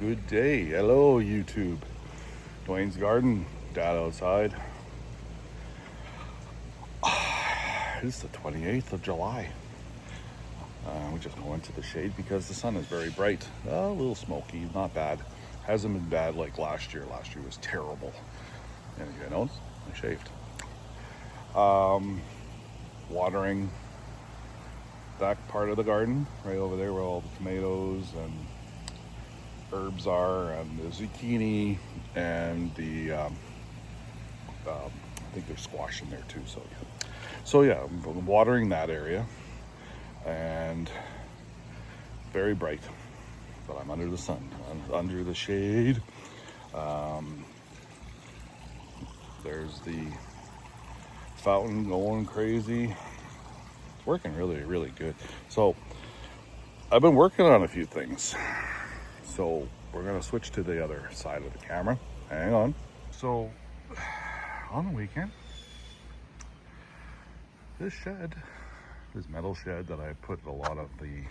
Good day. Hello, YouTube. Dwayne's Garden, Dad outside. It's the 28th of July. We just go into the shade because the sun is very bright. A little smoky, not bad. Hasn't been bad like last year. Last year was terrible. And you know, I shaved. Watering that part of the garden, right over there where all the tomatoes and herbs are, and the zucchini, and the I think there's squash in there too. So yeah, I'm watering that area, and very bright. But I'm under the sun, I'm under the shade. There's the fountain going crazy. It's working really good. So I've been working on a few things. So we're gonna switch to the other side of the camera. Hang on. So on the weekend, this metal shed that I put a lot of the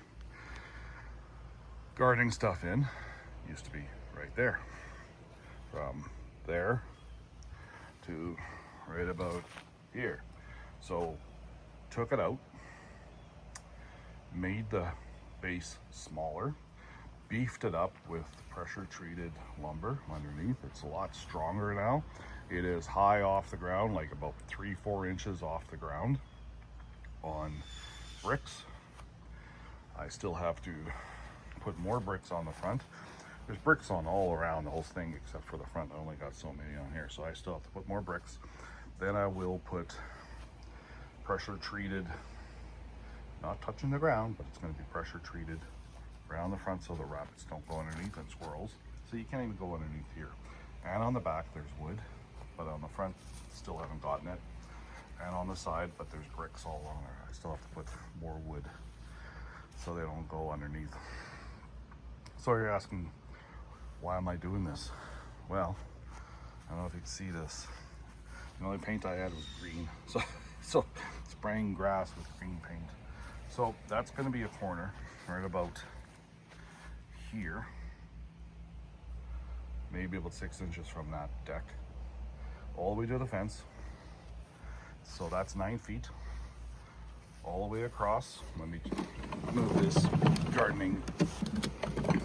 gardening stuff in, used to be right there. From there to right about here. So took it out, made the base smaller, beefed it up with pressure treated lumber underneath. It's a lot stronger now. It is high off the ground, like about 3-4 inches off the ground on bricks. I still have to put more bricks on the front. There's bricks on all around the whole thing except for the front. I only got so many on here, so I still have to put more bricks. Then I will put pressure treated, not touching the ground, but it's going to be pressure treated around the front so the rabbits don't go underneath and squirrels. So you can't even go underneath here. And on the back there's wood, but on the front still haven't gotten it. And on the side, but there's bricks all along there. I still have to put more wood so they don't go underneath. So you're asking, why am I doing this? Well, I don't know if you can see this. The only paint I had was green. So spraying grass with green paint. So that's gonna be a corner right about here. Maybe about 6 inches from that deck. All the way to the fence. So that's 9 feet. All the way across. Let me move this gardening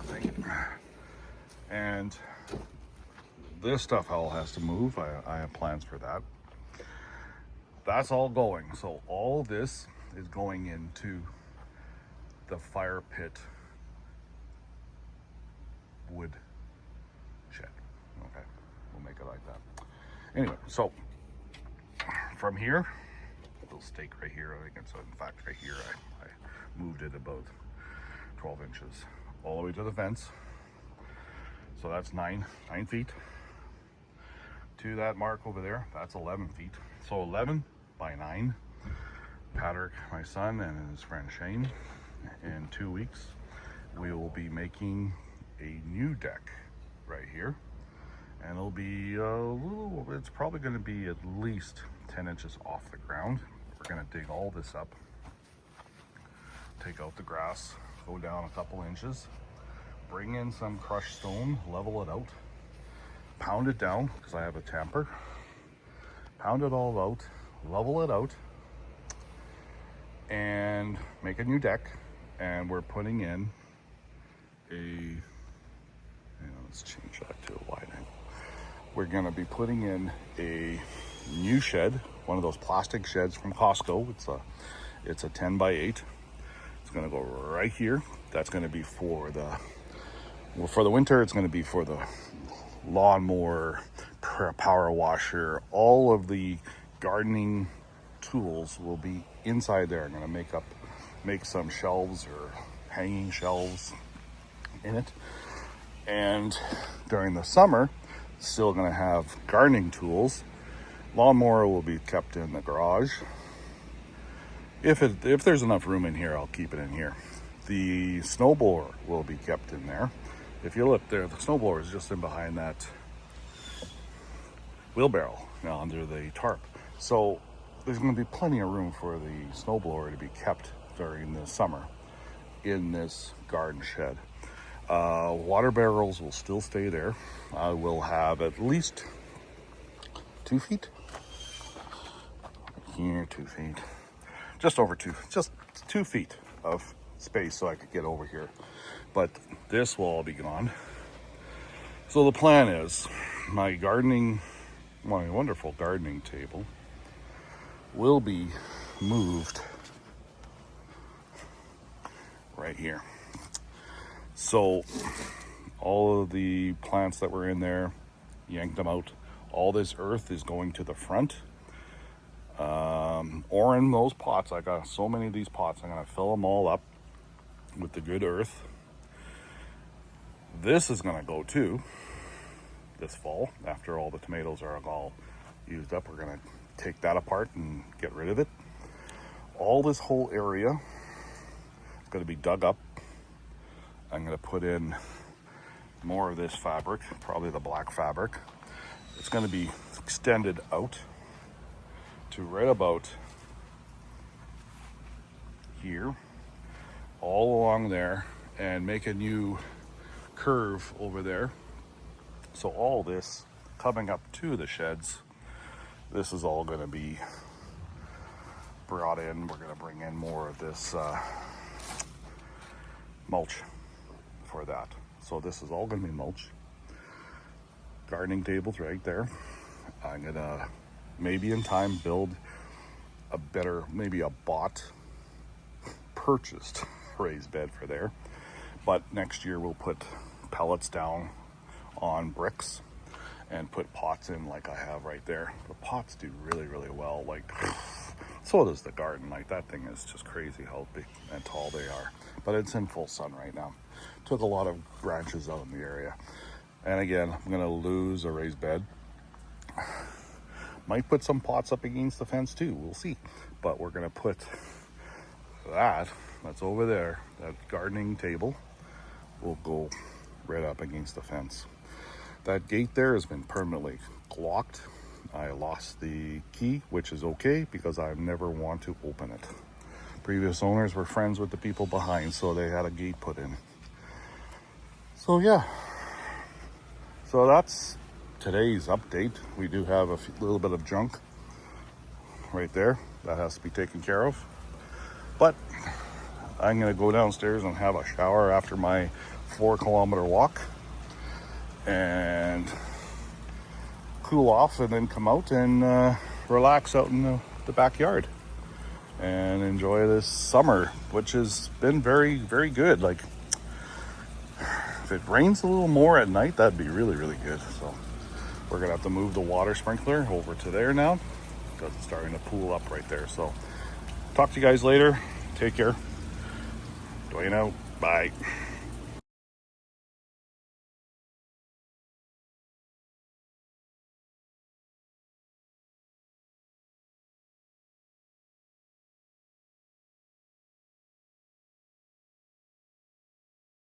thing. And this stuff all has to move. I have plans for that. That's all going. So all this is going into the fire pit wood shed. Okay, we'll make it like that. Anyway, so from here, little stake right here, I think it's in fact right here, I moved it about 12 inches all the way to the fence. So that's 9 feet. To that mark over there, that's 11 feet. So 11 by 9. Patrick, my son, and his friend Shane, in 2 weeks, we will be making a new deck right here. And it'll be it's probably going to be at least 10 inches off the ground. We're going to dig all this up, take out the grass, go down a couple inches, bring in some crushed stone, level it out, pound it down because I have a tamper, pound it all out, level it out, and make a new deck. And we're putting in let's change that to a wide angle. We're going to be putting in a new shed, one of those plastic sheds from Costco. It's a 10 by 8. It's going to go right here. That's going to be for the winter. It's going to be for the lawnmower, power washer. All of the gardening tools will be inside there. I'm going to make some shelves or hanging shelves in it. And during the summer, still going to have gardening tools. Lawnmower will be kept in the garage. If there's enough room in here, I'll keep it in here. The snowblower will be kept in there. If you look there, the snowblower is just in behind that wheelbarrow now under the tarp. So there's going to be plenty of room for the snowblower to be kept during the summer in this garden shed. Water barrels will still stay there. I will have at least 2 feet. Here, 2 feet. Just over just 2 feet of space so I could get over here. But this will all be gone. So the plan is my wonderful gardening table will be moved right here. So all of the plants that were in there, yanked them out. All this earth is going to the front. Or in those pots. I got so many of these pots. I'm going to fill them all up with the good earth. This is going to go too this fall. After all the tomatoes are all used up, we're going to take that apart and get rid of it. All this whole area is going to be dug up. I'm going to put in more of this fabric, probably the black fabric. It's going to be extended out to right about here, all along there, and make a new curve over there. So all this coming up to the sheds, this is all going to be brought in. We're going to bring in more of this mulch for that. So this is all going to be mulch. Gardening tables right there. I'm going to maybe in time build a better, maybe a purchased raised bed for there. But next year we'll put pellets down on bricks and put pots in like I have right there. The pots do really, really well. Like, so does the garden. Like, that thing is just crazy how big and tall they are. But it's in full sun right now. Took a lot of branches out in the area. And again, I'm gonna lose a raised bed. Might put some pots up against the fence too, we'll see. But we're gonna put that's over there, that gardening table will go right up against the fence. That gate there has been permanently locked. I lost the key, which is okay because I never want to open it. Previous owners were friends with the people behind, so they had a gate put in. So yeah, so that's today's update. We do have a little bit of junk right there that has to be taken care of. But I'm gonna go downstairs and have a shower after my 4-kilometer walk and cool off, and then come out and relax out in the backyard and enjoy this summer, which has been very, very good. Like, if it rains a little more at night, that'd be really, really good. So we're gonna have to move the water sprinkler over to there now because it's starting to pool up right there. So talk to you guys later. Take care. Dwayne out. Bye.